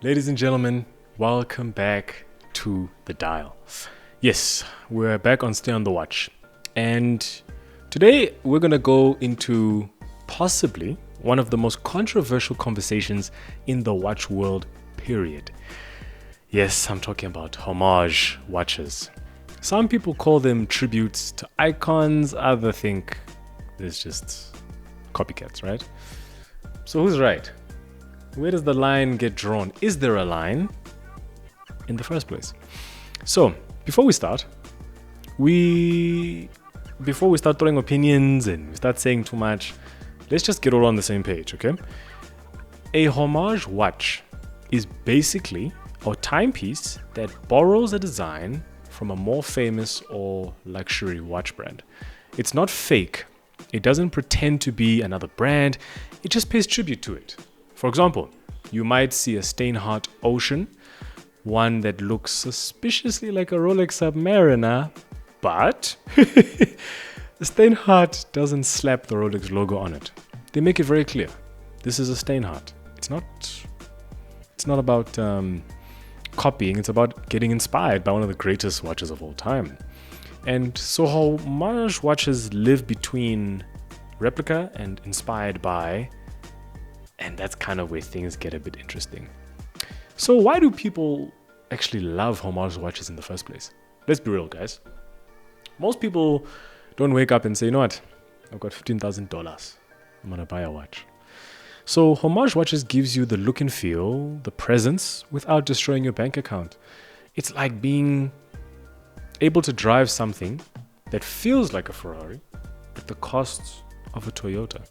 Ladies and gentlemen, welcome back to The Dial. Yes, we're back on Stay on the Watch. And today we're going to go into possibly one of the most controversial conversations in the watch world, period. Yes, I'm talking about homage watches. Some people call them tributes to icons, others think there's just copycats, right? So who's right? Where does the line get drawn? Is there a line in the first place? So, before we start throwing opinions and we start saying too much, let's just get all on the same page, okay? A homage watch is basically a timepiece that borrows a design from a more famous or luxury watch brand. It's not fake. It doesn't pretend to be another brand. It just pays tribute to it. For example, you might see a Steinhardt Ocean, one that looks suspiciously like a Rolex Submariner, but the Steinhardt doesn't slap the Rolex logo on it. They make it very clear. This is a Steinhardt. It's not about copying. It's about getting inspired by one of the greatest watches of all time. And so homage watches live between replica and inspired by, and that's kind of where things get a bit interesting. So why do people actually love homage watches in the first place? Let's be real, guys. Most people don't wake up and say, you know what, I've got $15,000. I'm gonna buy a watch. So homage watches gives you the look and feel, the presence, without destroying your bank account. It's like being able to drive something that feels like a Ferrari at the cost of a Toyota.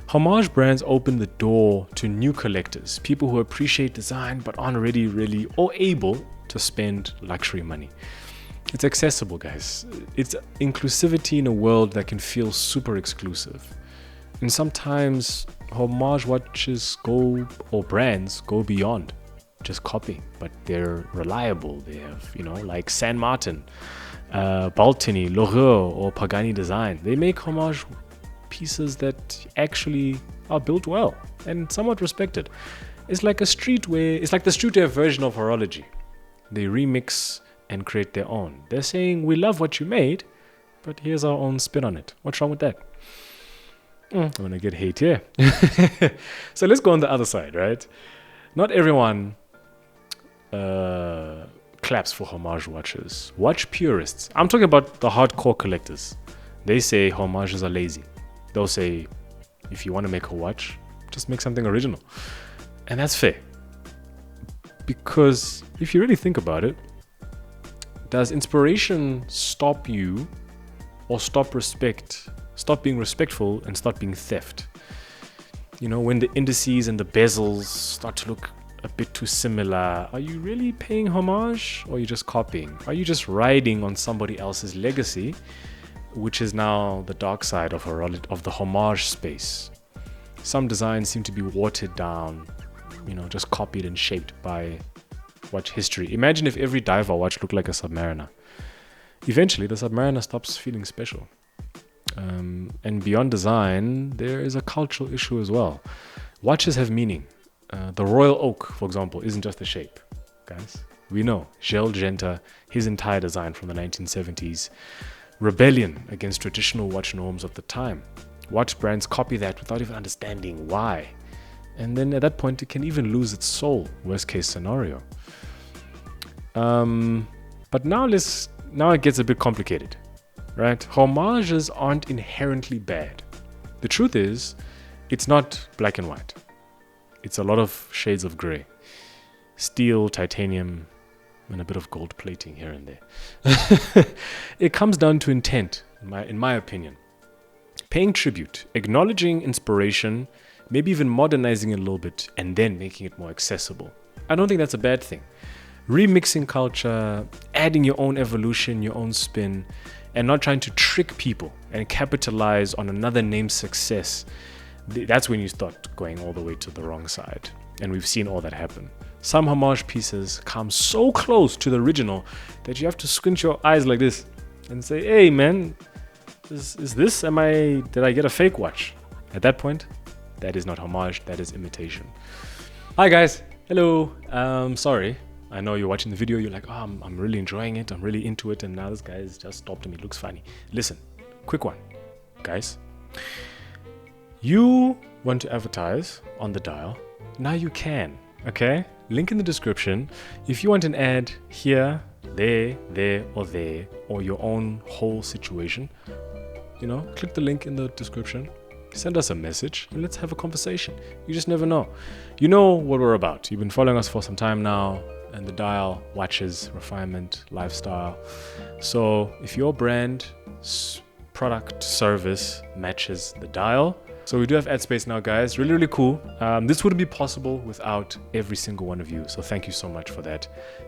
Homage brands open the door to new collectors, people who appreciate design but aren't really or able to spend luxury money. It's accessible, guys. It's inclusivity in a world that can feel super exclusive. And sometimes homage watches brands go beyond just copying, but they're reliable. They have, like San Martin, Baltini, Loriot, or Pagani design. They make homage pieces that actually are built well and somewhat respected. It's like the streetwear version of horology. They remix and create their own. They're saying, we love what you made, but here's our own spin on it. What's wrong with that? I'm gonna get hate here. So let's go on the other side, right? Not everyone claps for homage watches. Watch purists, I'm talking about the hardcore collectors. They say homages are lazy. They'll say, if you want to make a watch, just make something original. And that's fair. Because if you really think about it, does inspiration stop you or stop being respectful and start being theft? When the indices and the bezels start to look a bit too similar, are you really paying homage or are you just copying? Are you just riding on somebody else's legacy, which is now the dark side of the homage space? Some designs seem to be watered down, just copied and shaped by watch history. Imagine if every diver watch looked like a Submariner. Eventually, the Submariner stops feeling special. And beyond design, there is a cultural issue as well. Watches have meaning. The Royal Oak, for example, isn't just a shape, guys. We know Gilles Genta, his entire design from the 1970s, rebellion against traditional watch norms of the time. Watch brands copy that without even understanding why. And then at that point, it can even lose its soul, worst case scenario. But now it gets a bit complicated, right? Homages aren't inherently bad. The truth is, it's not black and white. It's a lot of shades of gray. Steel, titanium, and a bit of gold plating here and there. It comes down to intent, in my opinion. Paying tribute, acknowledging inspiration, maybe even modernizing it a little bit, and then making it more accessible. I don't think that's a bad thing. Remixing culture, adding your own evolution, your own spin, and not trying to trick people and capitalize on another name's success. That's when you start going all the way to the wrong side. And we've seen all that happen. Some homage pieces come so close to the original that you have to squint your eyes like this and say, hey man, did I get a fake watch? At that point, that is not homage, that is imitation. Hi guys, hello, sorry. I know you're watching the video, you're like, oh, I'm really enjoying it, I'm really into it, and now this guy has just stopped him, it looks funny. Listen, quick one, guys. You want to advertise on the dial, now you can, okay? Link in the description. If you want an ad here, there, or your own whole situation, click the link in the description. Send us a message and let's have a conversation. You just never know. You know what we're about. You've been following us for some time now, and the dial watches refinement, lifestyle. So if your brand, product, service matches the dial. So we do have ad space now, guys. Really, really cool. This wouldn't be possible without every single one of you. So thank you so much for that.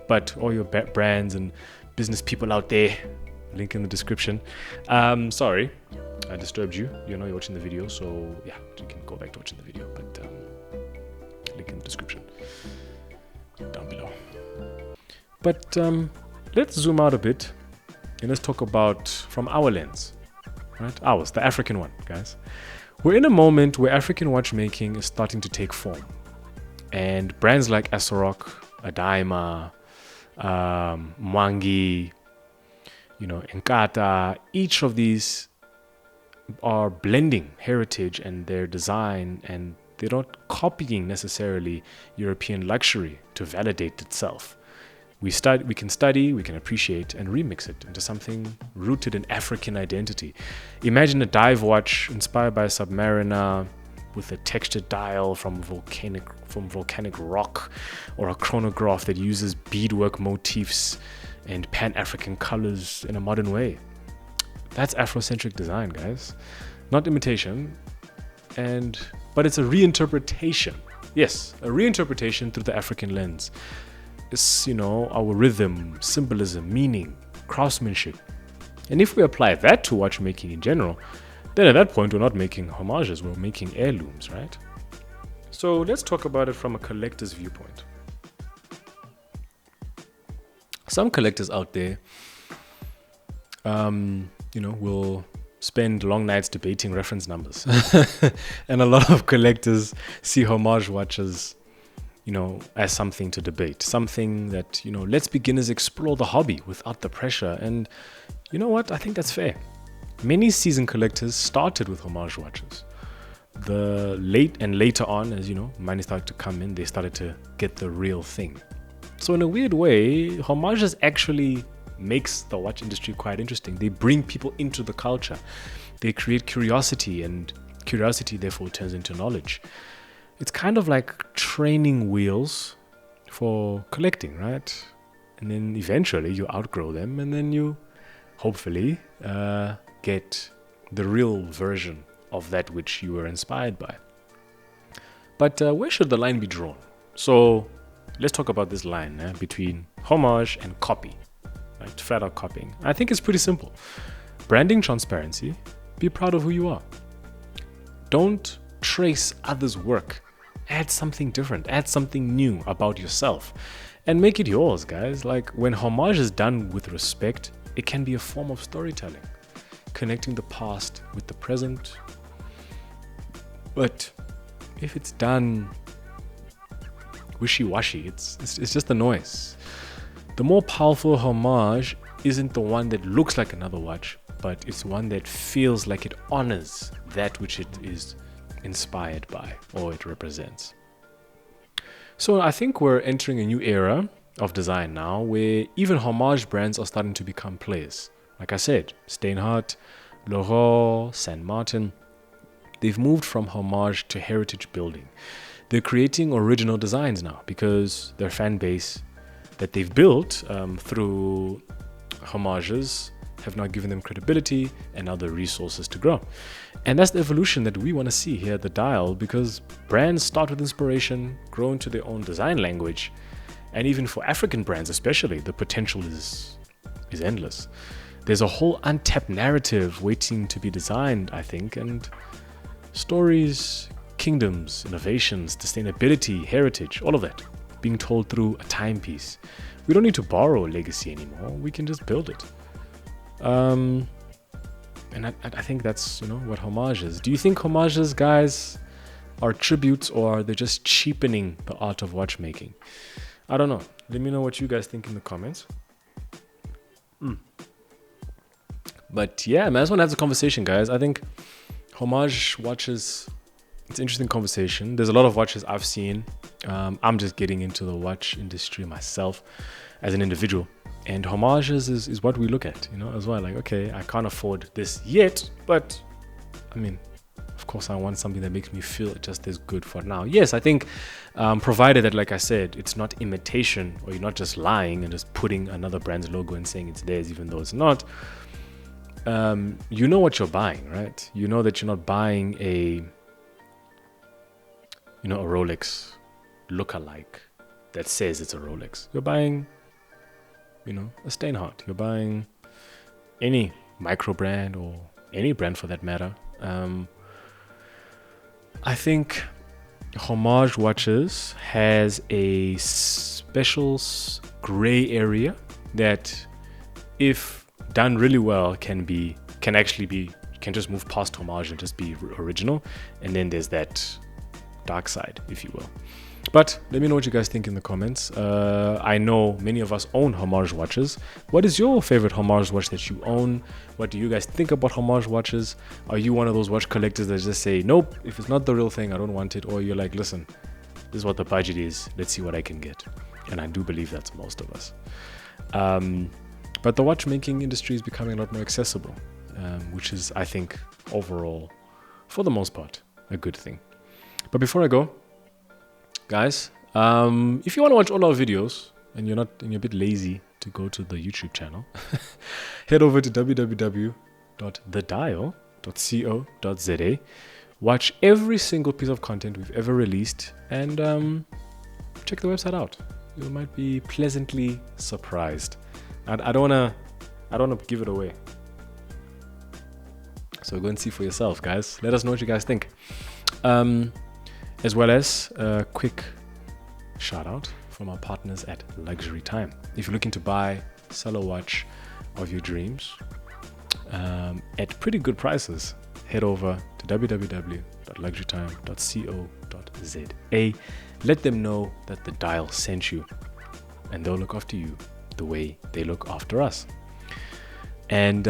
But all your brands and business people out there, link in the description. Sorry, I disturbed you. You're watching the video, so yeah, you can go back to watching the video. But link in the description down below. But let's zoom out a bit and let's talk about from our lens, right? Ours, the African one, guys. We're in a moment where African watchmaking is starting to take form, and brands like Asorok, Adaima, Mwangi, Nkata, each of these are blending heritage and their design, and they're not copying necessarily European luxury to validate itself. We can study, we can appreciate, and remix it into something rooted in African identity. Imagine a dive watch inspired by a submariner with a textured dial from volcanic rock, or a chronograph that uses beadwork motifs and Pan-African colors in a modern way. That's Afrocentric design, guys. Not imitation, but it's a reinterpretation. Yes, a reinterpretation through the African lens. It's, our rhythm, symbolism, meaning, craftsmanship. And if we apply that to watchmaking in general, then at that point we're not making homages, we're making heirlooms, right? So let's talk about it from a collector's viewpoint. Some collectors out there, will spend long nights debating reference numbers. And a lot of collectors see homage watches, as something to debate, something that, let's beginners explore the hobby without the pressure. And you know what? I think that's fair. Many seasoned collectors started with homage watches. Later on, as money started to come in, they started to get the real thing. So in a weird way, homages actually makes the watch industry quite interesting. They bring people into the culture. They create curiosity, and curiosity therefore turns into knowledge. It's kind of like training wheels for collecting, right? And then eventually you outgrow them, and then you hopefully get the real version of that which you were inspired by. But where should the line be drawn? So let's talk about this line between homage and copy, right? Flat out copying. I think it's pretty simple. Branding transparency. Be proud of who you are. Don't trace others' work. Add something different. Add something new about yourself. And make it yours, guys. Like, when homage is done with respect, it can be a form of storytelling, connecting the past with the present. But if it's done wishy-washy, it's just a noise. The more powerful homage isn't the one that looks like another watch, but it's one that feels like it honors that which it is inspired by or it represents. So I think we're entering a new era of design now, where even homage brands are starting to become players. Like I said, Steinhardt, Laurent, Saint Martin, they've moved from homage to heritage building. They're creating original designs now because their fan base that they've built through homages have now given them credibility and other resources to grow. And that's the evolution that we want to see here at the Dial, because brands start with inspiration, grow into their own design language, and even for African brands especially, the potential is endless. There's a whole untapped narrative waiting to be designed, I think, and stories, kingdoms, innovations, sustainability, heritage, all of that being told through a timepiece. We don't need to borrow a legacy anymore. We can just build it. And I think that's what homage is. Do you think homages, guys, are tributes or they're just cheapening the art of watchmaking. I don't know. Let me know what you guys think in the comments. But yeah, man, I just want to have the conversation, guys. I think Homage watches, it's an interesting conversation. There's a lot of watches I've seen. I'm just getting into the watch industry myself as an individual. And homages is what we look at, as well. Like, okay, I can't afford this yet, but I mean, of course, I want something that makes me feel just as good for now. Yes, I think provided that, like I said, it's not imitation or you're not just lying and just putting another brand's logo and saying it's theirs even though it's not. You know what you're buying, right? You know that you're not buying a Rolex look-alike that says it's a Rolex. You're buying, a Steinhardt. You're buying any micro brand or any brand for that matter. I think Homage Watches has a special gray area that, if done really well, can just move past Homage and just be original. And then there's that dark side, if you will. But let me know what you guys think in the comments. I know many of us own Homage watches. What is your favorite Homage watch that you own? What do you guys think about Homage watches? Are you one of those watch collectors that just say, nope, if it's not the real thing, I don't want it? Or you're like, listen, this is what the budget is. Let's see what I can get. And I do believe that's most of us. But the watchmaking industry is becoming a lot more accessible, which is, I think, overall, for the most part, a good thing. But before I go, guys, if you want to watch all our videos and you're a bit lazy to go to the YouTube channel, head over to www.thedial.watches. Watch every single piece of content we've ever released and check the website out. You might be pleasantly surprised. I don't wanna give it away. So go and see for yourself, guys. Let us know what you guys think. As well as a quick shout out from our partners at Luxury Time. If you're looking to buy, sell a watch of your dreams at pretty good prices, head over to www.luxurytime.co.za. Let them know that the Dial sent you, and they'll look after you the way they look after us. And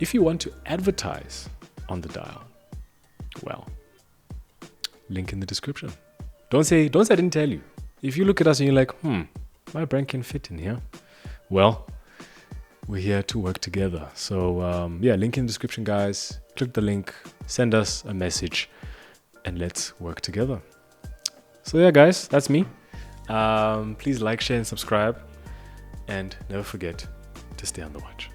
if you want to advertise on the Dial, well, link in the description. Don't say I didn't tell you. If you look at us and you're like, my brand can fit in here. Well, we're here to work together. So link in the description, guys. Click the link, send us a message, and let's work together. So yeah, guys, that's me. Please like, share, and subscribe. And never forget to stay on the watch.